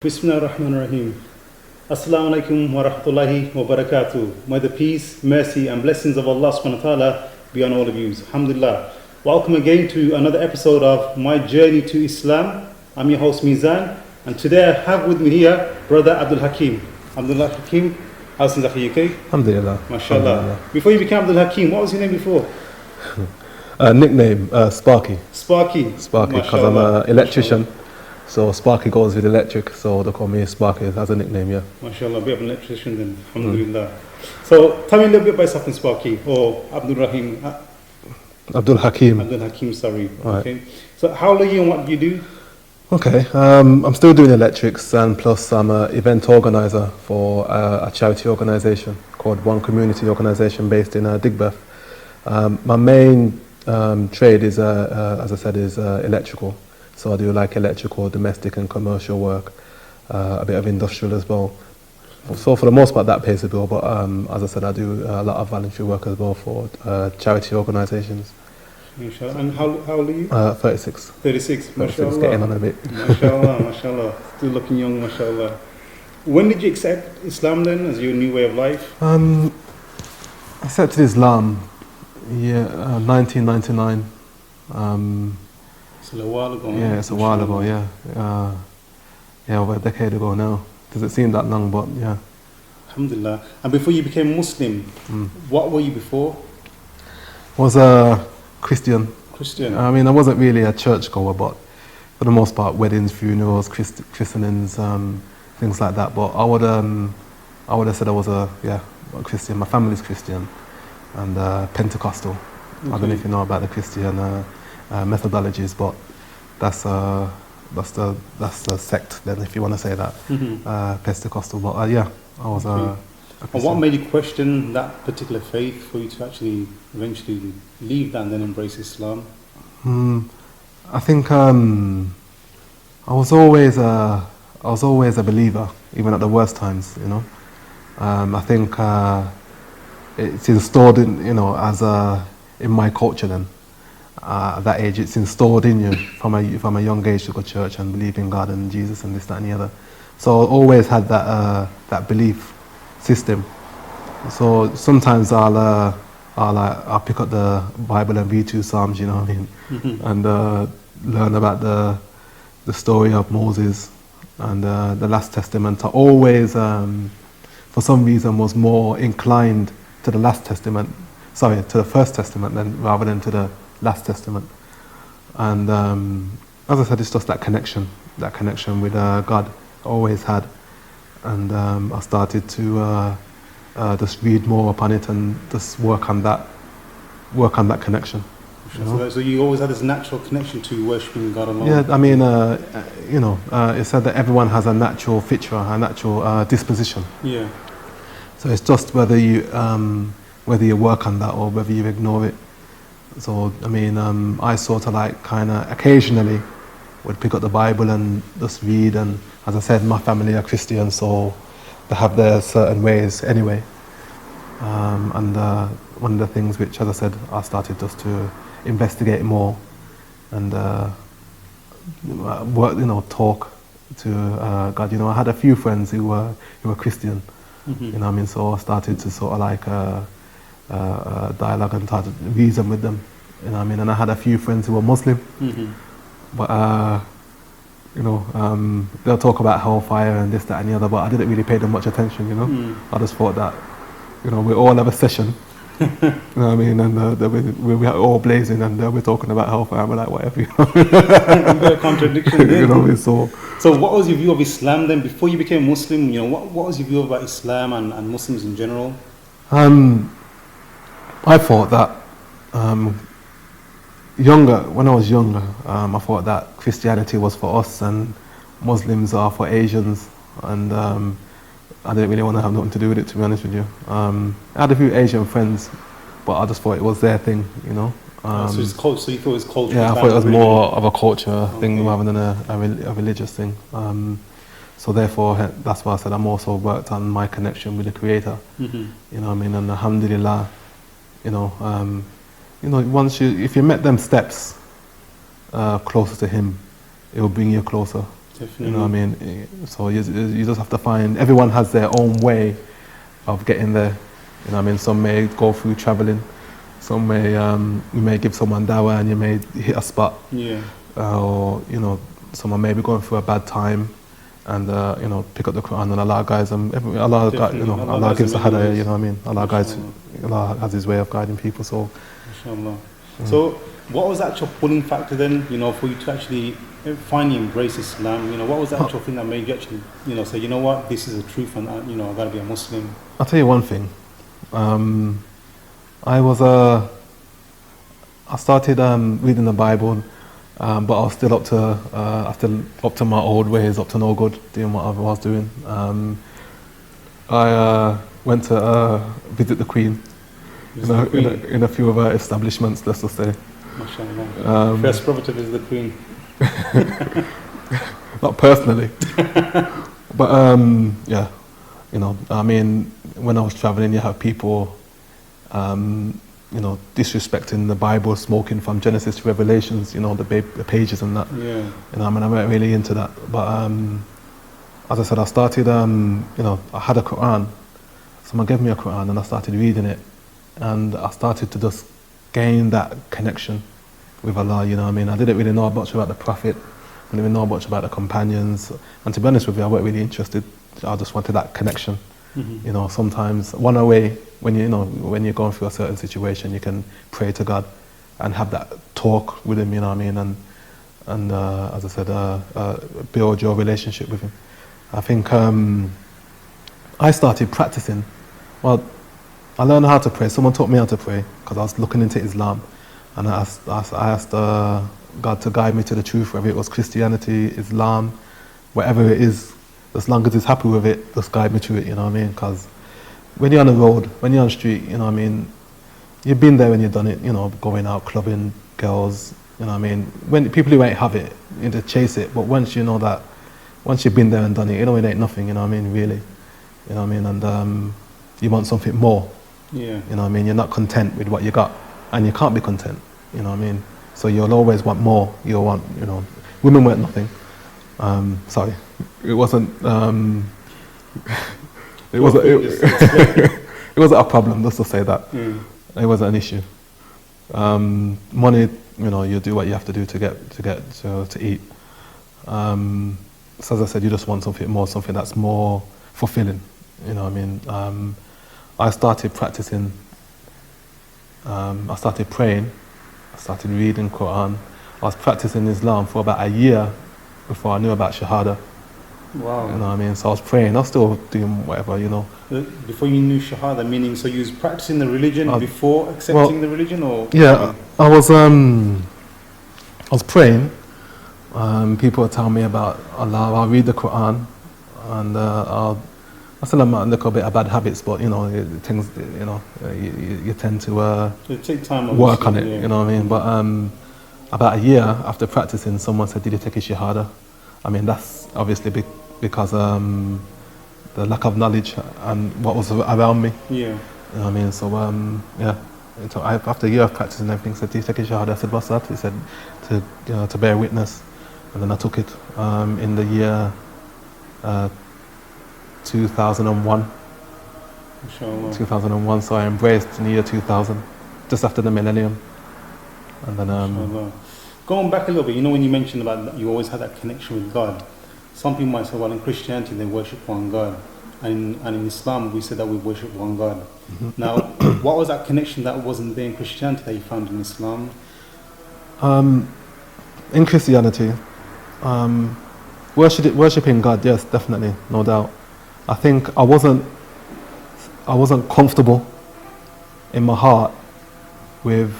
Bismillahirrahmanirrahim. Assalamu alaikum wa rahmatullahi wa barakatuh. May the peace, mercy and blessings of Allah subhanahu wa ta'ala be on all of you. Alhamdulillah. Welcome again to another episode of My Journey to Islam. I'm your host Mizan, and today I have with me here brother Abdul Hakeem. Abdul Hakeem, how's things are you, okay? Alhamdulillah. MashaAllah. Alhamdulillah. Before you became Abdul Hakeem, what was your name before? Nickname, Sparky. Sparky. Sparky, because I'm an electrician. So Sparky goes with electric, so they call me Sparky as a nickname, yeah. MashaAllah, a bit of an electrician then, alhamdulillah. So tell me a little bit about yourself, Sparky, or Abdul Rahim. Abdul Hakeem. Abdul Hakeem, sorry. Right. Okay. So how old are you and what do you do? Okay, I'm still doing electrics, and plus I'm an event organizer for a charity organization called One Community Organization based in Digbeth. My main trade is, as I said, is electrical. So I do like electrical, domestic and commercial work, a bit of industrial as well. So for the most part that pays the bill, but as I said, I do a lot of voluntary work as well for charity organisations. Inshallah. And how old are you? 36. 36, 36, mashallah. getting on a bit. Mashallah, mashallah. Still looking young, mashallah. When did you accept Islam then as your new way of life? I accepted Islam, 1999. It's a little while ago. Yeah, it's a while ago, yeah. Over a decade ago now. Does it seem that long, but yeah. Alhamdulillah. And before you became Muslim, what were you before? I was a Christian. Christian. I mean, I wasn't really a churchgoer, but for the most part, weddings, funerals, christenings, things like that. But I would have said I was a Christian. My family's Christian and Pentecostal. Okay. I don't know if you know about the Christian methodologies, but that's the sect then, if you want to say that. Pentecostal. But I was a And what made you question that particular faith for you to actually eventually leave that and then embrace Islam? I think I was always a believer, even at the worst times. You know, I think it's installed in in my culture then. At that age, it's installed in you from a young age to go to church and believe in God and Jesus and this, that, and the other. So I always had that belief system. So sometimes I'll pick up the Bible and read 2 Psalms, you know what I mean, and learn about the story of Moses and the Last Testament. I always, for some reason, was more inclined to the to the First Testament rather than to the Last Testament. And as I said, it's just that connection with God I always had. And I started to just read more upon it and just work on that connection. You know? So you always had this natural connection to worshipping God alone? Yeah, I mean, it's said that everyone has a natural feature, a natural disposition. Yeah. So it's just whether you work on that or whether you ignore it. So, I mean, I sort of like kind of occasionally would pick up the Bible and just read, and as I said, my family are Christian, so they have their certain ways anyway. And one of the things which, as I said, I started just to investigate more and talk to God. You know, I had a few friends who were Christian. You know what I mean? So I started to sort of like dialogue and started to reason with them. You know what I mean? And I had a few friends who were Muslim. But they'll talk about hellfire and this, that and the other, but I didn't really pay them much attention, you know. I just thought that, we all have a session, you know what I mean, and we're all blazing and we're talking about hellfire, and we're like, whatever, you know. A bit of contradiction there. You know, so what was your view of Islam then, before you became Muslim? You know, what was your view about Islam and Muslims in general? I thought that when I was younger, I thought that Christianity was for us and Muslims are for Asians, and I didn't really want to have nothing to do with it, to be honest with you. I had a few Asian friends, but I just thought it was their thing, you know. So you thought it was culture? Yeah, I thought it was more of a culture thing rather than a religious thing. So therefore, that's why I said I'm also worked on my connection with the Creator. You know what I mean? And alhamdulillah, if you met them steps closer to Him, it will bring you closer Definitely. You know what I mean? So you just have to find, everyone has their own way of getting there. You know what I mean? Some may go through traveling, some may, you may give someone dawah and you may hit a spot. Yeah. Or, you know, someone may be going through a bad time and, you know, pick up the Quran, and Allah guides them. Allah, you know, Allah gives the hidayah, you know what I mean? Allah guides, Allah has His way of guiding people, so. InshaAllah. So, what was the actual pulling factor then, you know, for you to actually finally embrace Islam? You know, what was the actual thing that made you actually, you know, say, you know what, this is the truth, and you know, I've got to be a Muslim? I'll tell you one thing. I started reading the Bible, but I was still up to my old ways, up to no good, doing what I was doing. I went to visit the Queen in a few of her establishments, let's just say. MashaAllah. First prophet to visit the Queen. Not personally, but yeah, you know, I mean, when I was traveling, you have people, you know, disrespecting the Bible, smoking from Genesis to Revelations, you know, the pages and that. Yeah. You know, I mean, I went really into that. But as I said, I started, you know, I had a Quran. Someone gave me a Quran and I started reading it. And I started to just gain that connection with Allah, you know what I mean? I didn't really know much about the Prophet. I didn't even know much about the companions. And to be honest with you, I wasn't really interested. I just wanted that connection. You know, sometimes one away, when when you're going through a certain situation, you can pray to God and have that talk with Him, you know what I mean, and as I said, build your relationship with Him. I think I started practicing. Well, I learned how to pray. Someone taught me how to pray because I was looking into Islam, and I asked God to guide me to the truth, whether it was Christianity, Islam, whatever it is. As long as He's happy with it, just guide me to it, you know what I mean? Because when you're on the road, when you're on the street, you know what I mean, you've been there when you've done it, you know, going out, clubbing, girls, you know what I mean? When people who ain't have it, you know, chase it, but once you know that, once you've been there and done it, you know it ain't nothing, you know what I mean, really, you know what I mean? And you want something more, yeah. You know what I mean? You're not content with what you got, and you can't be content, you know what I mean? So you'll always want more, you'll want, you know, women weren't nothing. Sorry, it wasn't. It wasn't. It wasn't a problem. Let's just say that. It wasn't an issue. Money, you know, you do what you have to do to eat. So as I said, you just want something more, something that's more fulfilling. You know what I mean? I started practicing. I started praying. I started reading Quran. I was practicing Islam for about a year before I knew about Shahada. Wow. You know what I mean? So I was praying, I was still doing whatever, you know. Before you knew Shahada, meaning, so you was practicing the religion before accepting the religion, or? Yeah, I was praying. People would tell me about Allah, I'll read the Quran, and I still have a little bit of bad habits, but you know, things, you know, you tend to take time work on it, yeah. you know what I mean? But about a year after practicing, someone said, "Did you take a Shahada?" I mean, that's obviously because the lack of knowledge and what was around me. Yeah. You know what I mean? So yeah. So after a year of practicing everything, said, "Do you take a Shahada?" I said, "What's that?" He said, "To bear witness," and then I took it in the year 2001. InshaAllah. 2001. So I embraced in the year 2000, just after the millennium. And then going back a little bit, you know, when you mentioned about that you always had that connection with God, some people might say, well, in Christianity they worship one God, and in Islam we said that we worship one God. Now, what was that connection that wasn't there in Christianity that you found in Islam? In Christianity, worshipping God, yes, definitely, no doubt. I think I wasn't comfortable in my heart with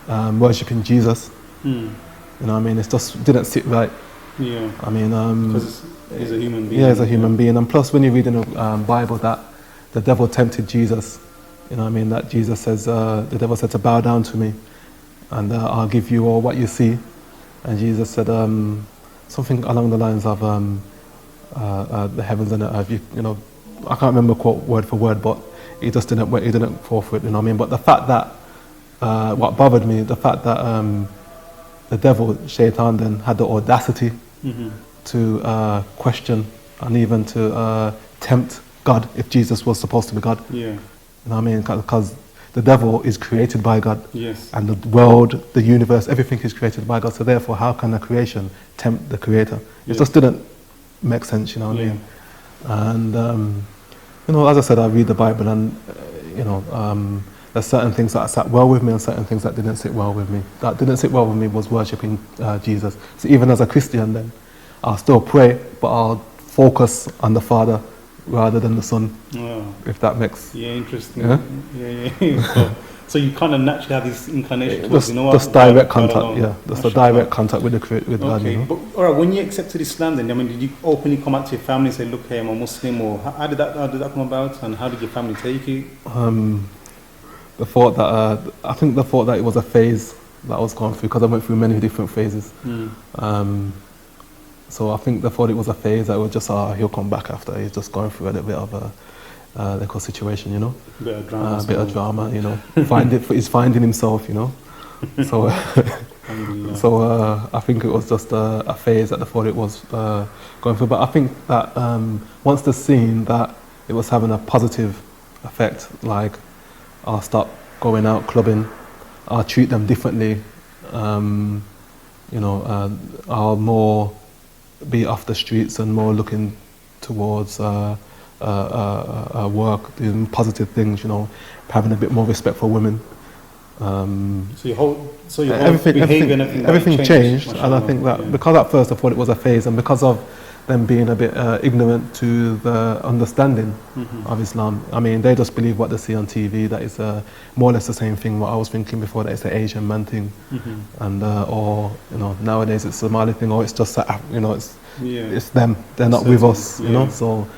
worshipping Jesus. You know what I mean? It just didn't sit right. Yeah. I mean, because he's a human being. Yeah, he's a human being. And plus, when you read in the Bible that the devil tempted Jesus, you know what I mean? That Jesus says, the devil said to bow down to me, and I'll give you all what you see. And Jesus said something along the lines of the heavens and the earth. You know, I can't remember quote word for word, but he didn't fall for it. You know what I mean? But the fact that what bothered me, the fact that the devil, Shaitan, then had the audacity to question and even to tempt God if Jesus was supposed to be God. Yeah. You know what I mean? Because the devil is created by God. Yes. And the world, the universe, everything is created by God. So therefore, how can a creation tempt the creator? It just didn't make sense, you know what I mean? And, you know, as I said, I read the Bible and, you know, there's certain things that sat well with me and certain things that didn't sit well with me. That didn't sit well with me was worshipping Jesus. So even as a Christian then, I'll still pray, but I'll focus on the Father rather than the Son, if that makes... Yeah, interesting. Yeah? So you kind of naturally have this inclination towards, Just, you know what? just direct contact, yeah. Just a direct contact with God, you know? But all right, when you accepted Islam then, I mean, did you openly come out to your family and say, look, hey, I'm a Muslim, or how did that come about, and how did your family take it? The thought that, I think the thought that it was a phase that I was going through, because I went through many different phases. So I think they thought it was a phase that was just, he'll come back after, he's just going through a little bit of a little situation, you know? Bit of drama. Bit of drama, you know? He's finding himself, you know? So, I think it was just a phase that they thought it was going through. But I think that once they've seen that it was having a positive effect, like I'll stop going out clubbing, I'll treat them differently, you know, I'll more be off the streets and more looking towards work, doing positive things, you know, having a bit more respect for women. So your whole behaviour and everything changed, and I think that because at first I thought it was a phase, and because of them being a bit ignorant to the understanding of Islam, I mean, they just believe what they see on TV, that is more or less the same thing what I was thinking before, that it's an Asian man thing, and or, you know, nowadays it's a Somali thing, or it's just, you know, it's them, they're not with us, you know, so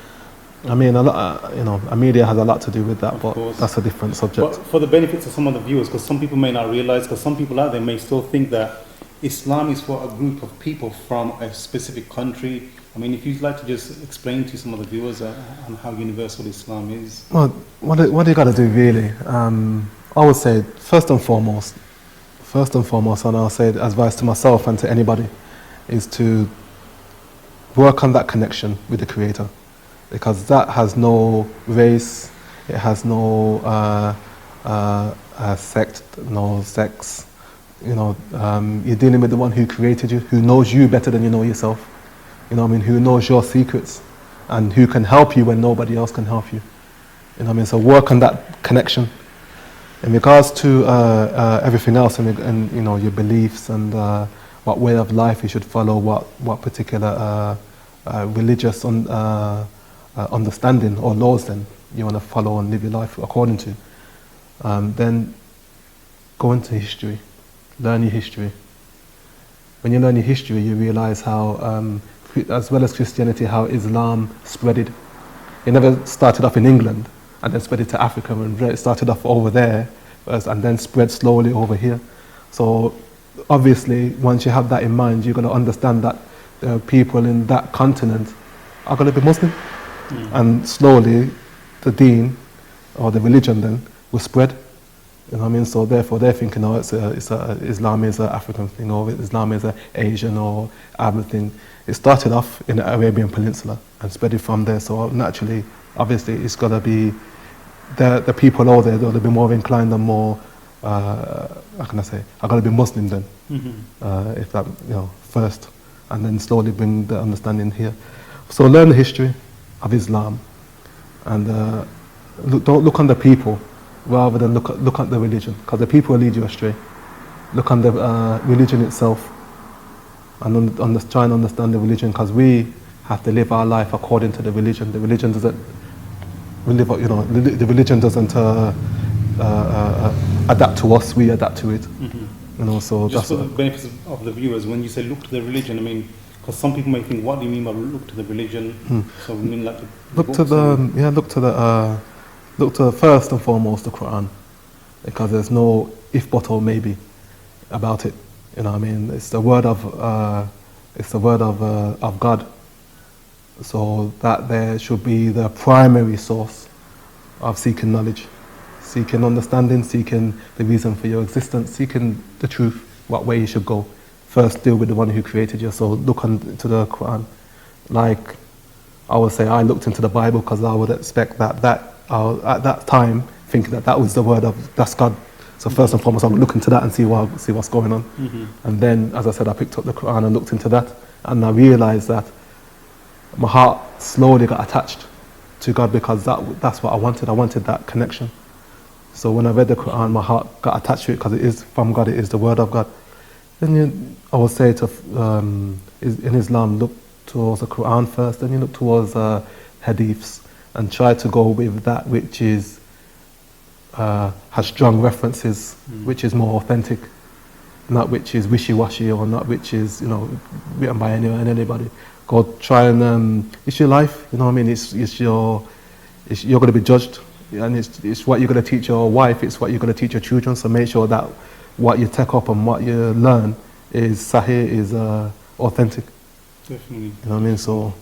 I mean, a lot, you know, media has a lot to do with that, but that's a different subject. But for the benefits of some of the viewers, because some people may not realise, because some people out there may still think that Islam is for a group of people from a specific country. I mean, if you'd like to just explain to some of the viewers on how universal Islam is. Well, what do you got to do really? I would say first and foremost, and I'll say advice to myself and to anybody, is to work on that connection with the Creator. Because that has no race, it has no sect, no sex. You know, you're dealing with the one who created you, who knows you better than you know yourself. You know what I mean? Who knows your secrets and who can help you when nobody else can help you. You know what I mean? So work on that connection. In regards to everything else, and you know, your beliefs and what way of life you should follow, what particular religious understanding or laws then you want to follow and live your life according to, then go into history, learn your history. When you learn your history, you realize how, as well as Christianity, how Islam spreaded. It never started off in England and then spread it to Africa, and it started off over there and then spread slowly over here. So obviously, once you have that in mind, you're going to understand that the people in that continent are going to be Muslim. And slowly the deen or the religion then will spread, you know what I mean? So therefore they're thinking, oh, Islam is an African thing, or Islam is an Asian or Arab thing. It started off in the Arabian Peninsula and spread it from there. So naturally, obviously, it's got to be the people over there, they'll be more inclined and more, how can I say, are going to be Muslim then, if that, you know, first, and then slowly bring the understanding here. So learn the history of Islam, and don't look on the people rather than look at the religion, because the people will lead you astray. Look on the religion itself, and try and understand the religion, because we have to live our life according to the religion. The religion doesn't, you know, the religion doesn't adapt to us. We adapt to it. You know, so just that's for the benefits of the viewers. When you say look to the religion, I mean, because some people may think, what do you mean by look to the religion? So I mean, like look to first and foremost the Quran, because there's no if, but, or maybe about it. You know what I mean? It's the word of God. So that there should be the primary source of seeking knowledge, seeking understanding, seeking the reason for your existence, seeking the truth, what way you should go. first deal with the one who created you. So look into the Quran. Like I would say, I looked into the Bible because I would expect that at that time thinking that was the word of that's God. So first and foremost, I would look into that and see what's going on. And then, as I said, I picked up the Quran and looked into that, and I realized that my heart slowly got attached to God because that's what I wanted. I wanted that connection. So when I read the Quran, my heart got attached to it because it is from God. It is the word of God. Then I would say in Islam, look towards the Quran first, then you look towards hadiths and try to go with that which is has strong references, which is more authentic, not which is wishy-washy or not which is written by anyone and anybody. Go try and it's your life, you know what I mean. You're going to be judged, and it's what you're going to teach your wife. It's what you're going to teach your children. So make sure that what you take up and what you learn is sahih, is authentic. Definitely. You know what I mean? So,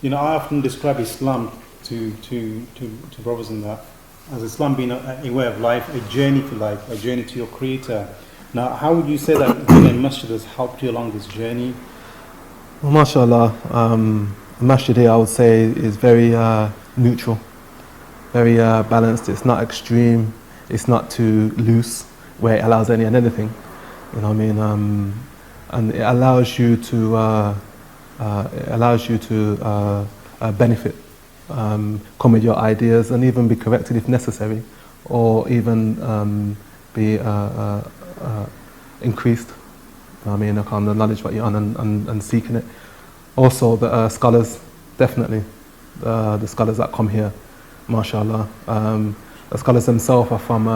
I often describe Islam to brothers in that as Islam being a way of life, a journey for life, a journey to your Creator. Now, how would you say that Green Lane Masjid has helped you along this journey? Well, mashallah, the masjid here I would say is very neutral, very balanced. It's not extreme, it's not too loose where it allows any and anything. You know what I mean? And it allows you to benefit, come with your ideas and even be corrected if necessary, or even be increased. I mean, the knowledge what you're on and seeking it. Also, the scholars, definitely, the scholars that come here, mashallah. The scholars themselves are from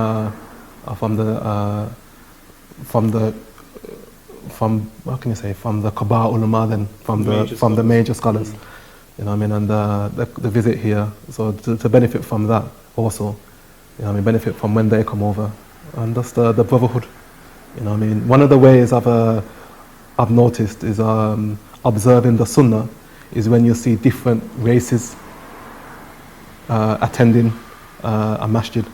what can you say, from the Kabar ulama, then from the major scholars. You know what I mean, and the visit here, so to benefit from that also, you know what I mean, benefit from when they come over, and that's the brotherhood. You know what I mean. One of the ways I've noticed is observing the sunnah is when you see different races attending a masjid.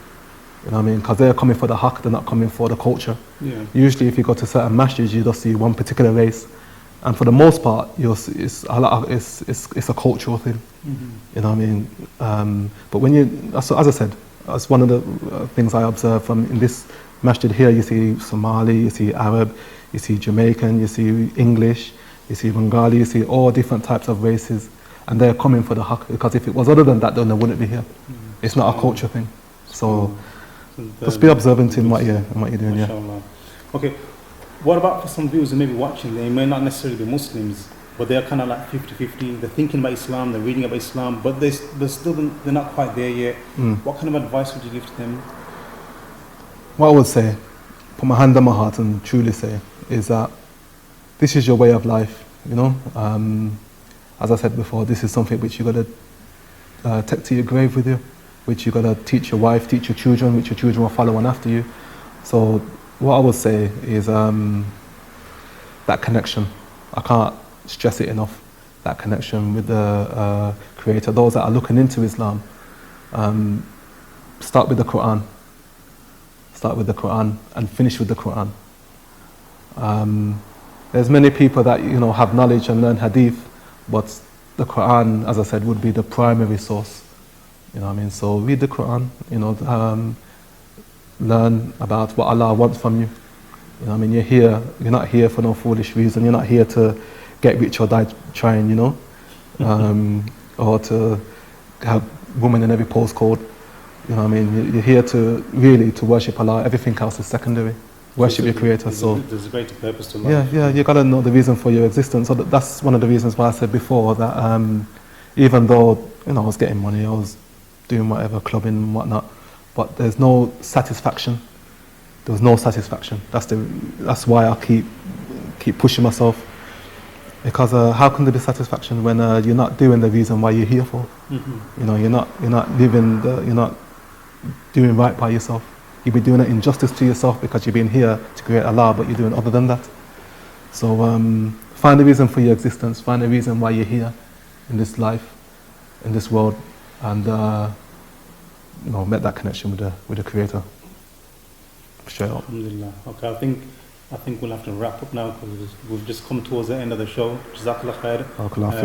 You know what I mean? Because they're coming for the haqq, they're not coming for the culture. Yeah. Usually, if you go to certain masjids, you just see one particular race, and for the most part, it's a cultural thing. You know what I mean? But when as I said, that's one of the things I observe from in this masjid here. You see Somali, you see Arab, you see Jamaican, you see English, you see Bengali, you see all different types of races, and they're coming for the haqq. Because if it was other than that, then they wouldn't be here. It's not a culture thing. So just be observant in what you're doing. Yeah. Okay. What about for some viewers who may be watching? They may not necessarily be Muslims, but they're kind of like 50-50. They're thinking about Islam, they're reading about Islam, but they're not quite there yet. What kind of advice would you give to them? What I would say, put my hand on my heart and truly say, is that this is your way of life. You know, as I said before, this is something which you got to take to your grave with you, which you got to teach your wife, teach your children, which your children will follow on after you. So what I would say is that connection. I can't stress it enough. That connection with the Creator. Those that are looking into Islam, start with the Quran. Start with the Quran and finish with the Quran. There's many people that have knowledge and learn hadith, but the Quran, as I said, would be the primary source. You know what I mean? So read the Quran. Learn about what Allah wants from you. You know what I mean? You're not here for no foolish reason. You're not here to get rich or die trying. Or to have women in every postcode. You know what I mean? You're here to worship Allah. Everything else is secondary. Worship your Creator. There's a greater purpose to life. Yeah. You gotta know the reason for your existence. So that's one of the reasons why I said before that even though I was getting money, I was doing whatever, clubbing and whatnot, but there's no satisfaction. There was no satisfaction. That's why I keep pushing myself. Because how can there be satisfaction when you're not doing the reason why you're here for? You're not living. You're not doing right by yourself. You'll be doing an injustice to yourself because you've been here to create Allah, but you're doing other than that. So find a reason for your existence. Find a reason why you're here in this life, in this world, and make that connection with the Creator. Straight up. Alhamdulillah. Okay, I think I think we'll have to wrap up now because we've just come towards the end of the show. Jazakallah khair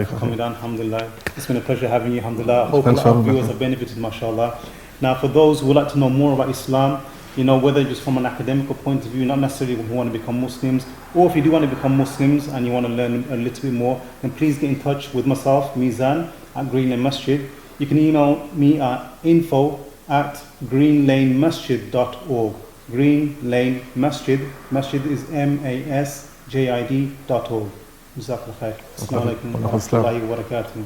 for coming down, alhamdulillah. It's been a pleasure having you, alhamdulillah. I hope our viewers have benefited, mashallah. Now, for those who would like to know more about Islam, you know, whether just from an academical point of view, not necessarily who want to become Muslims, or if you do want to become Muslims and you want to learn a little bit more, then please get in touch with myself, Mizan, at Green Lane Masjid. You can email me at info@greenlanemasjid.org. Green Lane Masjid. Masjid is MASJID.org. Jazakallah khair. Assalamu alaikum wa rahmatullahi wa barakatuh.